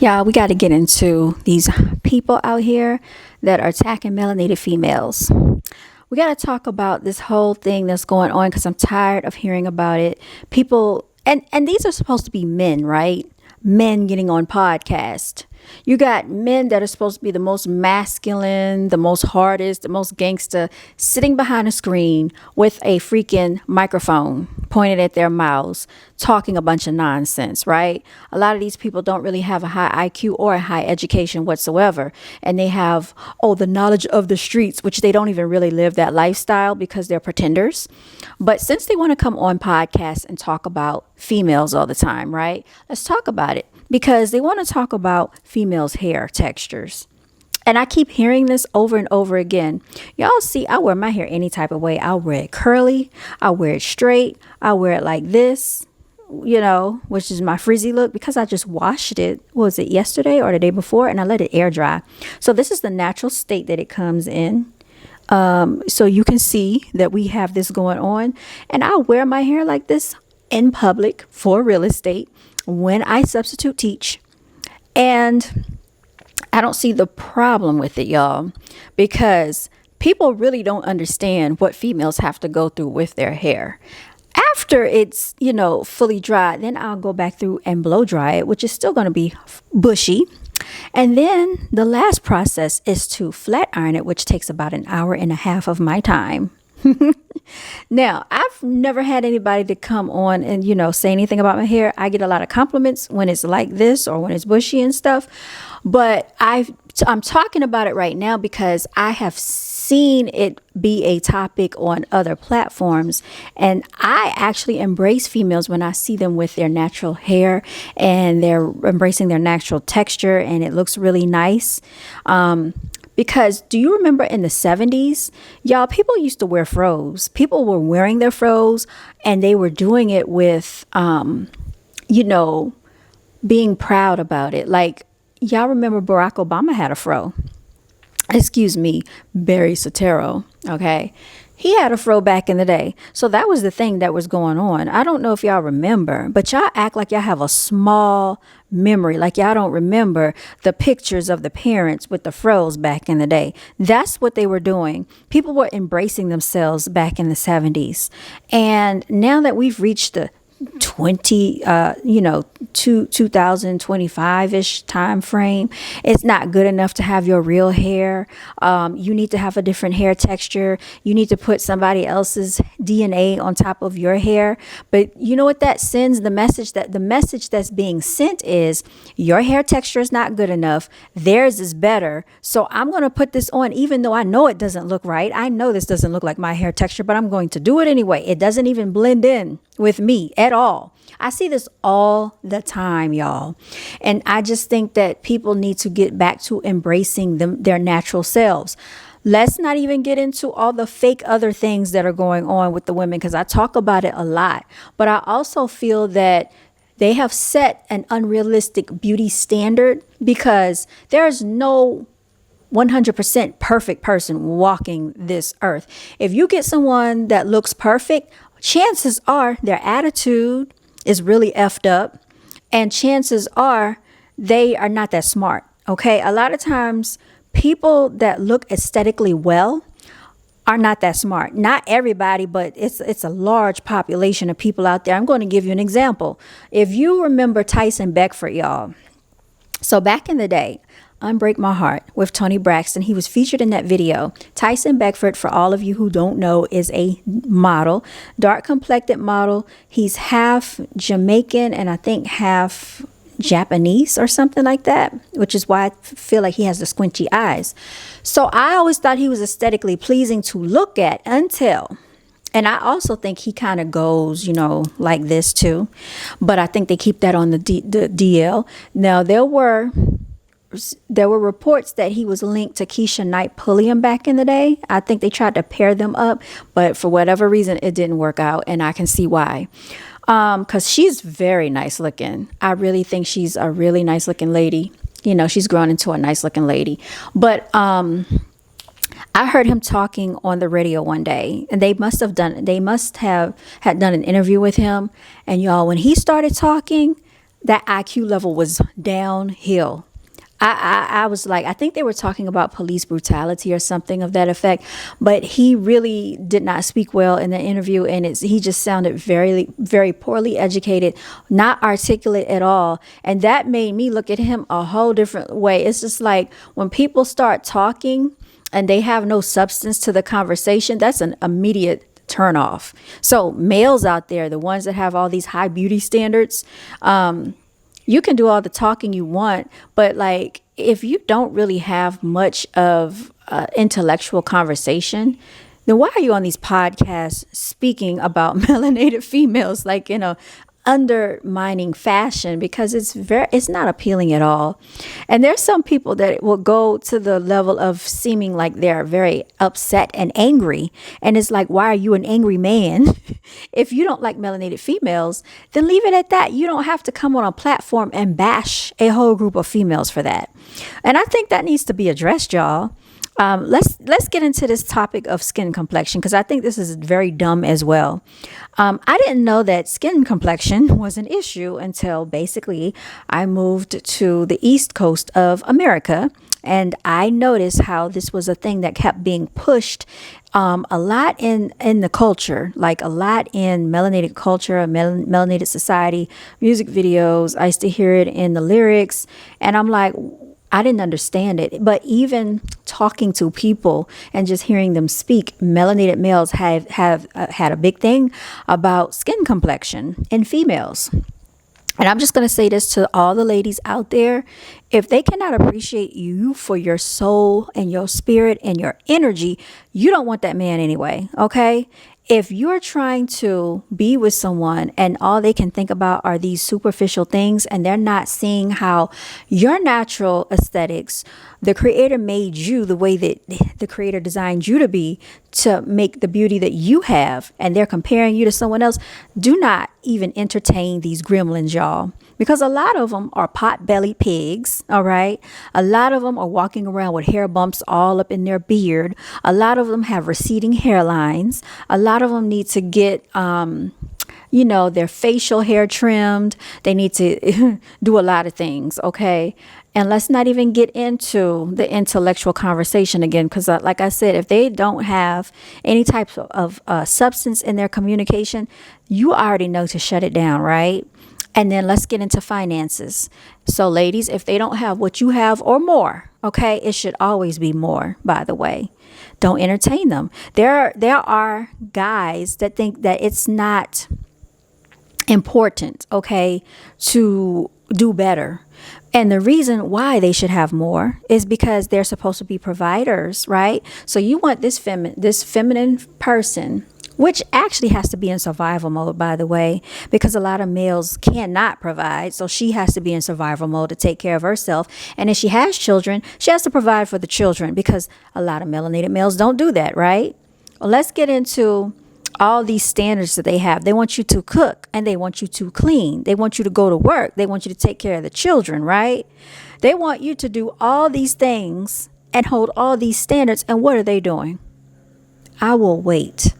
Yeah, we got to get into these people out here that are attacking melanated females. We got to talk about this whole thing that's going on because I'm tired of hearing about it. People, and these are supposed to be men, right? Men getting on podcast. You got men that are supposed to be the most masculine, the most hardest, the most gangster, sitting behind a screen with a freaking microphone pointed at their mouths, talking a bunch of nonsense, right? A lot of these people don't really have a high IQ or a high education whatsoever. And they have, the knowledge of the streets, which they don't even really live that lifestyle because they're pretenders. But since they want to come on podcasts and talk about females all the time, right? Let's talk about it because they want to talk about females' hair textures. And I keep hearing this over and over again. Y'all see, I wear my hair any type of way. I'll wear it curly. I'll wear it straight. I'll wear it like this, which is my frizzy look because I just washed it. Was it yesterday or the day before? And I let it air dry. So this is the natural state that it comes in. So you can see that we have this going on. And I'll wear my hair like this in public for real estate when I substitute teach. And I don't see the problem with it, y'all, because people really don't understand what females have to go through with their hair. After it's, fully dry, then I'll go back through and blow dry it, which is still going to be bushy. And then the last process is to flat iron it, which takes about an hour and a half of my time. Now, I've never had anybody to come on and, say anything about my hair. I get a lot of compliments when it's like this or when it's bushy and stuff. But I'm talking about it right now because I have seen it be a topic on other platforms. And I actually embrace females when I see them with their natural hair and they're embracing their natural texture and it looks really nice. Because do you remember in the 70s, y'all, people used to wear fros. People were wearing their fros and they were doing it with, being proud about it. Like, y'all remember Barack Obama had a fro. Excuse me, Barry Soetoro. Okay. He had a fro back in the day. So that was the thing that was going on. I don't know if y'all remember, but y'all act like y'all have a small memory. Like y'all don't remember the pictures of the parents with the fros back in the day. That's what they were doing. People were embracing themselves back in the 70s. And now that we've reached the 2025-ish time frame, it's not good enough to have your real hair. You need to have a different hair texture. You need to put somebody else's DNA on top of your hair. But you know what that sends? The message that's being sent is your hair texture is not good enough. Theirs is better. So I'm going to put this on even though I know it doesn't look right. I know this doesn't look like my hair texture, but I'm going to do it anyway. It doesn't even blend in with me at all. I see this all the time, y'all. And I just think that people need to get back to embracing their natural selves. Let's not even get into all the fake other things that are going on with the women, because I talk about it a lot. But I also feel that they have set an unrealistic beauty standard because there's no 100% perfect person walking this earth. If you get someone that looks perfect, chances are their attitude is really effed up, and chances are they are not that smart. Okay. A lot of times people that look aesthetically well are not that smart. Not everybody, but it's a large population of people out there. I'm going to give you an example. If you remember Tyson Beckford, y'all. So back in the day, Unbreak My Heart with Tony Braxton. He was featured in that video. Tyson Beckford, for all of you who don't know, is a model, dark complected model. He's half Jamaican and I think half Japanese or something like that, which is why I feel like he has the squinchy eyes. So I always thought he was aesthetically pleasing to look at until, and I also think he kind of goes, like this too. But I think they keep that on the DL. Now, there were reports that he was linked to Keisha Knight Pulliam back in the day. I think they tried to pair them up, but for whatever reason, it didn't work out. And I can see why. Because she's very nice looking. I really think she's a really nice looking lady. She's grown into a nice looking lady. But I heard him talking on the radio one day, and they must have had done an interview with him. And y'all, when he started talking, that IQ level was downhill. I was like, I think they were talking about police brutality or something of that effect, but he really did not speak well in the interview, and he just sounded very, very poorly educated, not articulate at all, and that made me look at him a whole different way. It's just like when people start talking and they have no substance to the conversation, that's an immediate turn off. So males out there, the ones that have all these high beauty standards, you can do all the talking you want, but like if you don't really have much of intellectual conversation, then why are you on these podcasts speaking about melanated females like in a undermining fashion? Because it's not appealing at all. And there's some people that will go to the level of seeming like they're very upset and angry, and it's like, why are you an angry man? If you don't like melanated females, then leave it at that. You don't have to come on a platform and bash a whole group of females for that. And I think that needs to be addressed, y'all. Let's get into this topic of skin complexion, because I think this is very dumb as well. I didn't know that skin complexion was an issue until basically I moved to the East Coast of America, and I noticed how this was a thing that kept being pushed a lot in the culture, like a lot in melanated culture, melanated society, music videos. I used to hear it in the lyrics, and I'm like, I didn't understand it. But even talking to people and just hearing them speak, melanated males have had a big thing about skin complexion in females. And I'm just going to say this to all the ladies out there. If they cannot appreciate you for your soul and your spirit and your energy, you don't want that man anyway. Okay. If you're trying to be with someone and all they can think about are these superficial things, and they're not seeing how your natural aesthetics, the creator made you the way that the creator designed you to be, to make the beauty that you have, and they're comparing you to someone else, do not even entertain these gremlins, y'all. Because a lot of them are pot-bellied pigs, all right? A lot of them are walking around with hair bumps all up in their beard. A lot of them have receding hairlines. A lot of them need to get, their facial hair trimmed. They need to do a lot of things, okay? And let's not even get into the intellectual conversation again, because like I said, if they don't have any type of substance in their communication, you already know to shut it down, right? And then let's get into finances. So ladies, if they don't have what you have or more, okay, it should always be more, by the way. Don't entertain them. There are guys that think that it's not important, okay, to do better. And the reason why they should have more is because they're supposed to be providers, right? So you want this feminine person, which actually has to be in survival mode, by the way, because a lot of males cannot provide. So she has to be in survival mode to take care of herself. And if she has children, she has to provide for the children, because a lot of melanated males don't do that, right? Well, let's get into all these standards that they have. They want you to cook, and they want you to clean. They want you to go to work. They want you to take care of the children, right? They want you to do all these things and hold all these standards. And what are they doing? I will wait.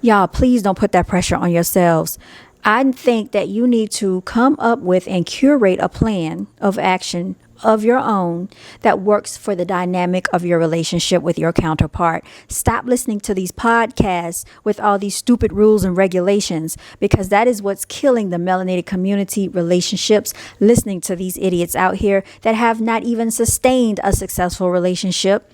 Y'all, please don't put that pressure on yourselves. I think that you need to come up with and curate a plan of action of your own that works for the dynamic of your relationship with your counterpart. Stop listening to these podcasts with all these stupid rules and regulations, because that is what's killing the melanated community relationships. Listening to these idiots out here that have not even sustained a successful relationship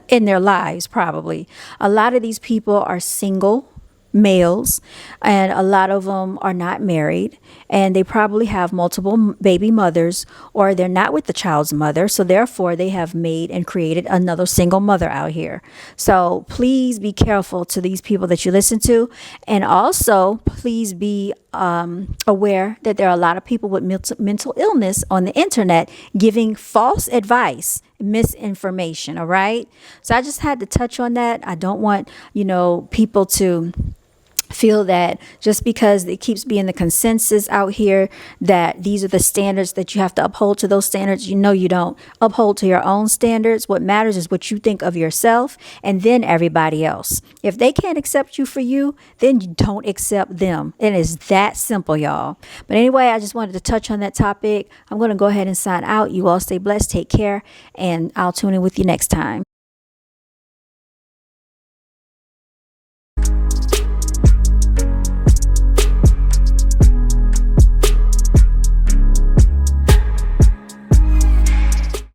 in their lives, probably. A lot of these people are single males, and a lot of them are not married, and they probably have multiple baby mothers, or they're not with the child's mother, so therefore they have made and created another single mother out here. So please be careful to these people that you listen to, and also please be aware that there are a lot of people with mental illness on the internet giving false advice, misinformation. All right, so I just had to touch on that. I don't want people to feel that just because it keeps being the consensus out here that these are the standards that you have to uphold to those standards, you don't uphold to your own standards. What matters is what you think of yourself and then everybody else. If they can't accept you for you, then you don't accept them. It is that simple, y'all. But anyway, I just wanted to touch on that topic. I'm going to go ahead and sign out. You all stay blessed, take care, and I'll tune in with you next time.